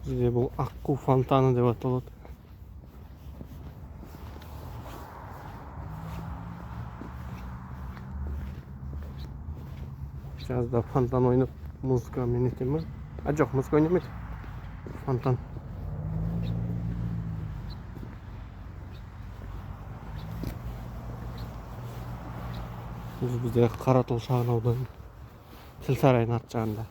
Bizde bu Akku fontanı деп аталат. Жазда фонтан ойнап, музыкамен етем ба? Жоқ, музыка ойнамайды. Фонтан. Бізде Қаратал шағын ауданы. Тіл сарайының арт жағында.